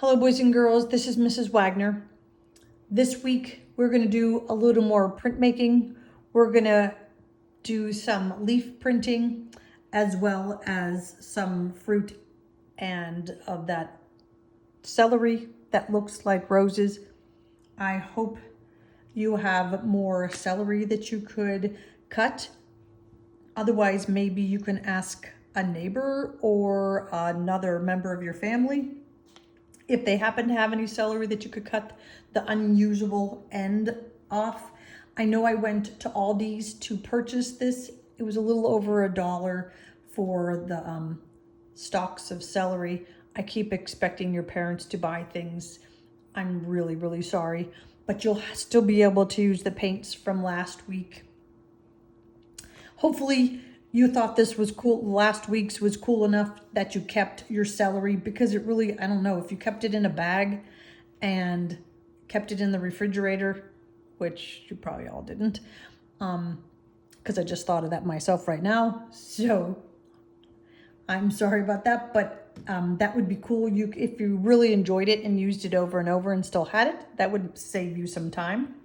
Hello boys and girls, this is Mrs. Wagner. This week we're going to do a little more printmaking. We're going to do some leaf printing as well as some fruit and of that celery that looks like roses. I hope you have more celery that you could cut. Otherwise, maybe you can ask a neighbor or another member of your family if they happen to have any celery that you could cut the unusable end off. I know I went to Aldi's to purchase this. It was a little over $1 for the stalks of celery. I keep expecting your parents to buy things. I'm really, really sorry, but you'll still be able to use the paints from last week. Hopefully you thought this was cool. Last week's was cool enough that you kept your celery, because it really, I don't know, if you kept it in a bag and kept it in the refrigerator, which you probably all didn't, because I just thought of that myself right now. So I'm sorry about that, but that would be cool. If you really enjoyed it and used it over and over and still had it, that would save you some time.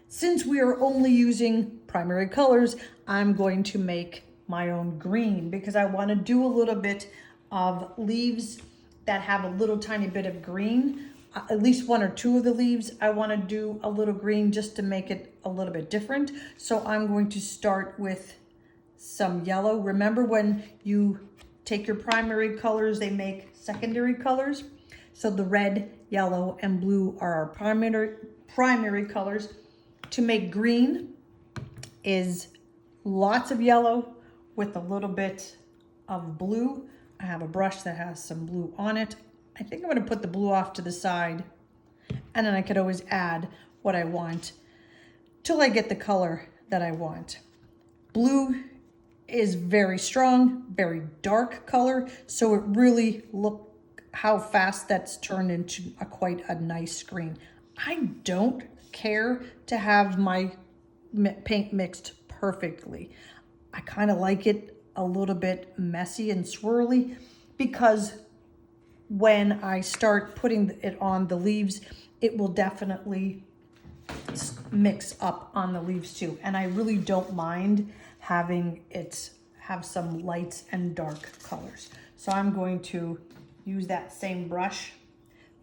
Since we are only using primary colors, I'm going to make my own green because I want to do a little bit of leaves that have a little tiny bit of green. At least one or two of the leaves, I want to do a little green just to make it a little bit different. So I'm going to start with some yellow. Remember, when you take your primary colors, they make secondary colors. So the red, yellow, and blue are our primary colors. To make green is lots of yellow with a little bit of blue. I have a brush that has some blue on it. I think I'm going to put the blue off to the side, and then I could always add what I want till I get the color that I want. Blue is very strong, very dark color, so it really look how fast that's turned into quite a nice green. I don't care to have my paint mixed perfectly. I kind of like it a little bit messy and swirly, because when I start putting it on the leaves, it will definitely mix up on the leaves too. And I really don't mind having it have some lights and dark colors. So I'm going to use that same brush,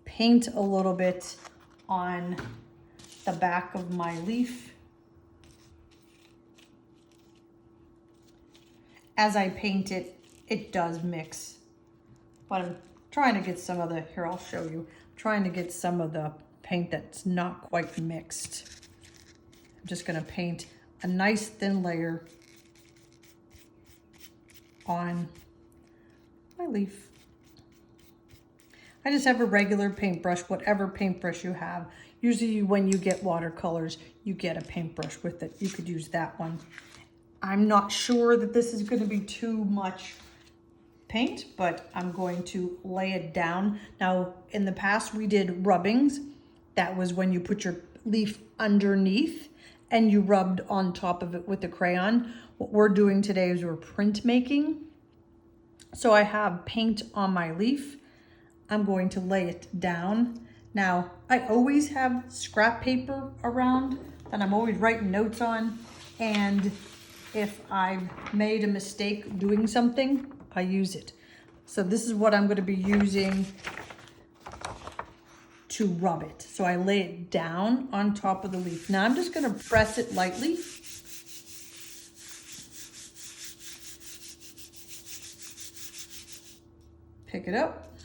paint a little bit on the back of my leaf. As I paint it, it does mix, but I'm trying to get some of the, here I'll show you, I'm trying to get some of the paint that's not quite mixed. I'm just gonna paint a nice thin layer on my leaf. I just have a regular paintbrush, whatever paintbrush you have. Usually when you get watercolors, you get a paintbrush with it. You could use that one. I'm not sure that this is going to be too much paint, but I'm going to lay it down. Now, in the past, we did rubbings. That was when you put your leaf underneath and you rubbed on top of it with the crayon. What we're doing today is we're printmaking. So I have paint on my leaf. I'm going to lay it down. Now, I always have scrap paper around that I'm always writing notes on, and if I've made a mistake doing something, I use it. So this is what I'm going to be using to rub it. So I lay it down on top of the leaf. Now I'm just going to press it lightly. Pick it up.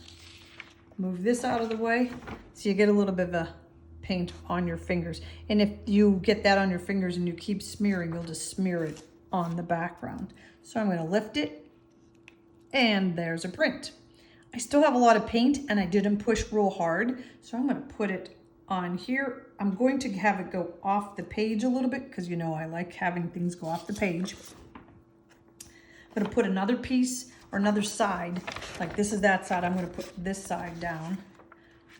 Move this out of the way so you get a little bit of a paint on your fingers. And if you get that on your fingers and you keep smearing, you'll just smear it on the background. So I'm going to lift it, and there's a print. I still have a lot of paint and I didn't push real hard, so I'm going to put it on here. I'm going to have it go off the page a little bit because you know I like having things go off the page. I'm going to put another piece or another side, like this is that side. I'm going to put this side down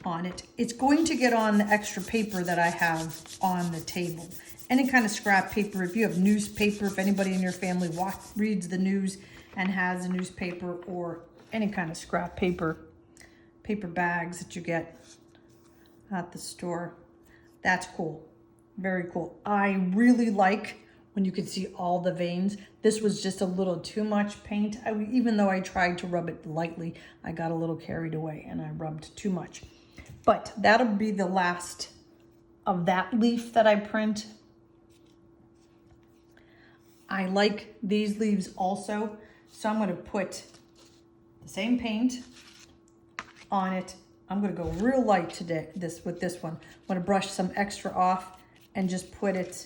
on it. It's going to get on the extra paper that I have on the table. Any kind of scrap paper, if you have newspaper, if anybody in your family reads the news and has a newspaper or any kind of scrap paper, paper bags that you get at the store. That's cool. Very cool. I really like when you can see all the veins. This was just a little too much paint. Even though I tried to rub it lightly, I got a little carried away and I rubbed too much. But that'll be the last of that leaf that I print. I like these leaves also, so I'm going to put the same paint on it. I'm going to go real light today with this one. I'm going to brush some extra off and just put it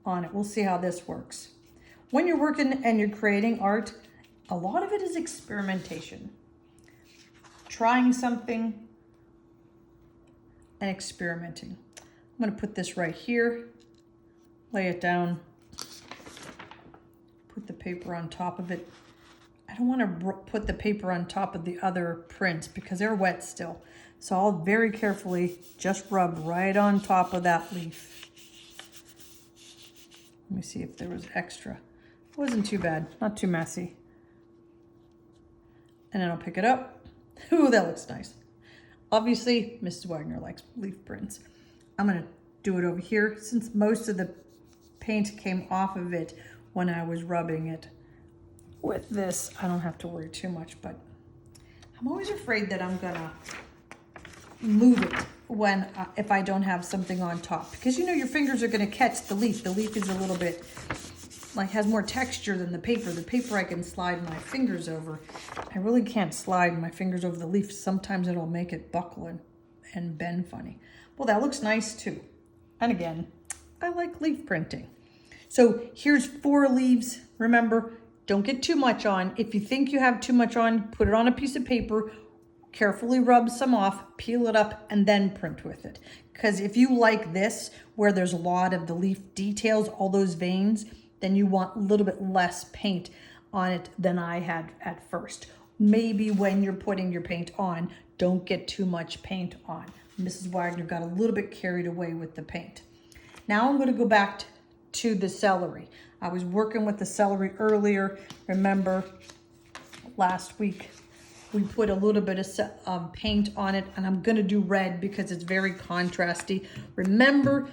on it. We'll see how this works. When you're working and you're creating art, a lot of it is experimentation. Trying something and experimenting. I'm going to put this right here, lay it down, put the paper on top of it. I don't want to put the paper on top of the other prints because they're wet still. So I'll very carefully just rub right on top of that leaf. Let me see if there was extra. It wasn't too bad, not too messy. And then I'll pick it up. Ooh, that looks nice. Obviously, Mrs. Wagner likes leaf prints. I'm gonna do it over here since most of the paint came off of it when I was rubbing it. With this, I don't have to worry too much, but I'm always afraid that I'm gonna move it when if I don't have something on top, because you know your fingers are gonna catch the leaf. The leaf is a little bit like has more texture than the paper. The paper I can slide my fingers over. I really can't slide my fingers over the leaf. Sometimes it'll make it buckle and bend funny. Well, that looks nice too. And again, I like leaf printing. So here's 4 leaves. Remember, don't get too much on. If you think you have too much on, put it on a piece of paper, carefully rub some off, peel it up, and then print with it. Because if you like this, where there's a lot of the leaf details, all those veins, then you want a little bit less paint on it than I had at first. Maybe when you're putting your paint on, don't get too much paint on. Mrs. Wagner got a little bit carried away with the paint. Now I'm going to go back to the celery. I was working with the celery earlier. Remember, last week we put a little bit of paint on it, and I'm going to do red because it's very contrasty. Remember,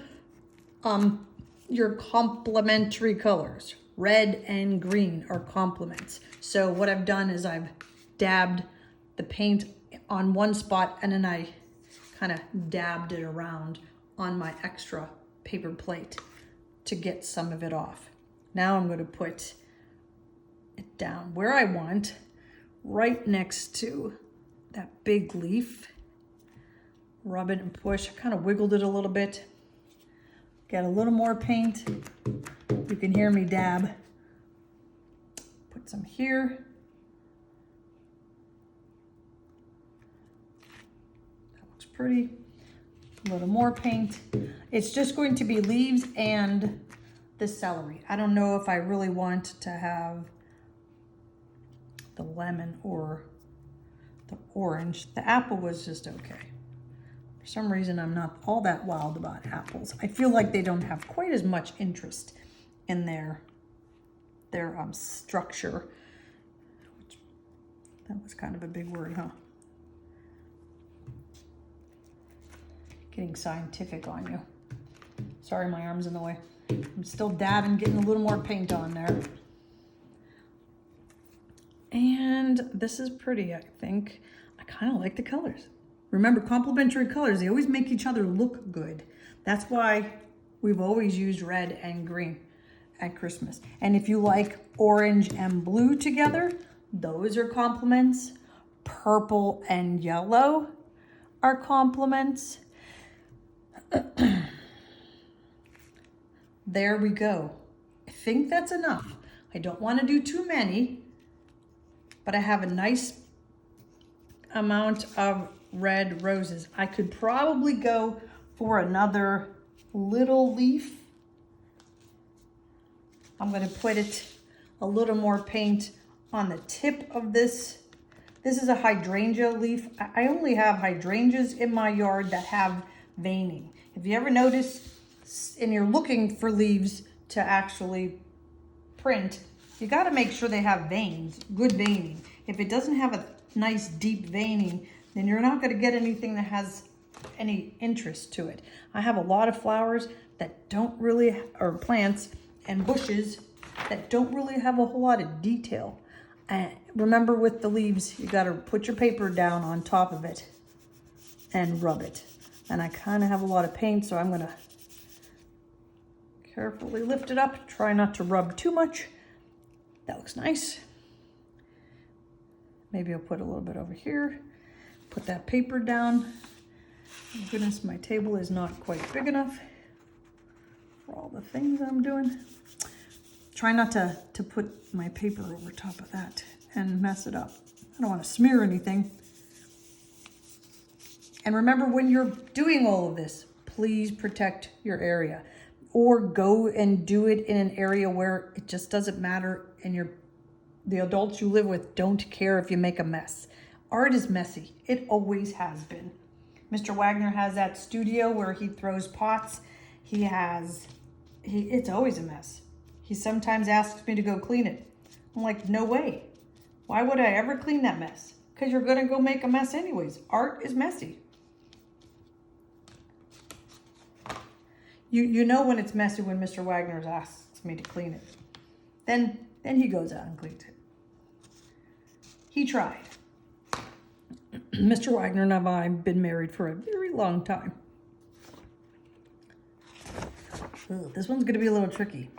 your complementary colors, red and green, are complements. So what I've done is I've dabbed the paint on one spot, and then I kind of dabbed it around on my extra paper plate to get some of it off. Now I'm going to put it down where I want, right next to that big leaf. Rub it and push. I kind of wiggled it a little bit. Get a little more paint. You can hear me dab. Put some here. That looks pretty. A little more paint. It's just going to be leaves and the celery. I don't know if I really want to have the lemon or the orange. The apple was just okay. For some reason, I'm not all that wild about apples. I feel like they don't have quite as much interest in their structure. That was kind of a big word, huh? Getting scientific on you. Sorry, my arm's in the way. I'm still dabbing, getting a little more paint on there. And this is pretty, I think. I kind of like the colors. Remember, complementary colors, they always make each other look good. That's why we've always used red and green at Christmas. And if you like orange and blue together, those are complements. Purple and yellow are complements. There we go. I think that's enough. I don't want to do too many, but I have a nice amount of red roses. I could probably go for another little leaf. I'm going to put it a little more paint on the tip of this. This is a hydrangea leaf. I only have hydrangeas in my yard that have veining. If you ever notice and you're looking for leaves to actually print, you got to make sure they have veins, good veining. If it doesn't have nice deep veining, then you're not going to get anything that has any interest to it. I have a lot of flowers that don't really, or plants and bushes that don't really have a whole lot of detail. And remember, with the leaves, you got to put your paper down on top of it and rub it. And I kind of have a lot of paint, so I'm going to carefully lift it up. Try not to rub too much. That looks nice. Maybe I'll put a little bit over here. Put that paper down. Oh goodness, my table is not quite big enough for all the things I'm doing. Try not to put my paper over top of that and mess it up. I don't want to smear anything. And remember, when you're doing all of this, please protect your area, or go and do it in an area where it just doesn't matter and the adults you live with don't care if you make a mess. Art is messy. It always has been. Mr. Wagner has that studio where he throws pots. It's always a mess. He sometimes asks me to go clean it. I'm like, no way. Why would I ever clean that mess? Because you're going to go make a mess anyways. Art is messy. You know when it's messy when Mr. Wagner asks me to clean it. Then he goes out and cleans it. He tried. Mr. Wagner and I have been married for a very long time. Ugh, this one's going to be a little tricky.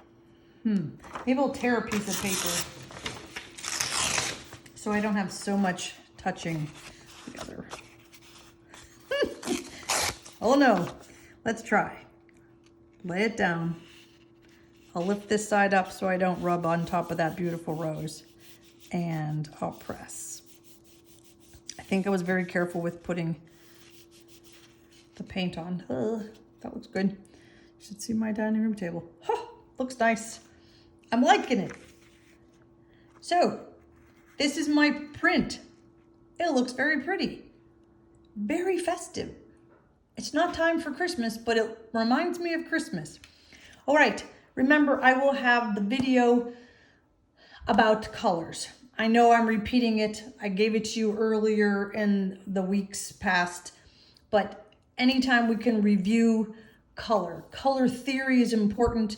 Maybe I'll tear a piece of paper so I don't have so much touching the other. Oh no, let's try. Lay it down. I'll lift this side up so I don't rub on top of that beautiful rose. And I'll press. I think I was very careful with putting the paint on. That looks good. You should see my dining room table. Looks nice. I'm liking it. So, this is my print. It looks very pretty. Very festive. It's not time for Christmas, but it reminds me of Christmas. All right, remember, I will have the video about colors. I know I'm repeating it. I gave it to you earlier in the weeks past, but anytime we can review color theory is important.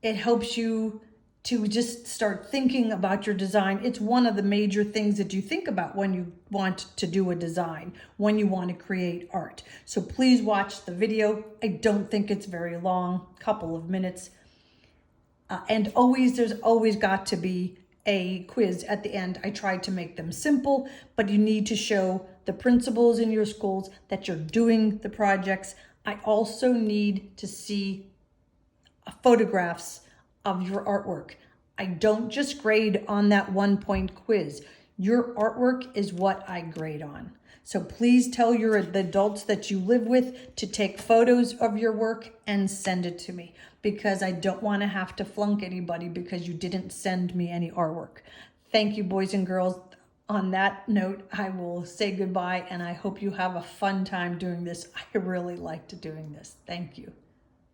It helps you to just start thinking about your design. It's one of the major things that you think about when you want to do a design, when you want to create art. So please watch the video. I don't think it's very long, couple of minutes. And there's always got to be a quiz at the end. I tried to make them simple, but you need to show the principals in your schools that you're doing the projects. I also need to see photographs of your artwork. I don't just grade on that 1-point quiz. Your artwork is what I grade on. So please tell the adults that you live with to take photos of your work and send it to me, because I don't want to have to flunk anybody because you didn't send me any artwork. Thank you, boys and girls. On that note, I will say goodbye, and I hope you have a fun time doing this. I really liked doing this. Thank you.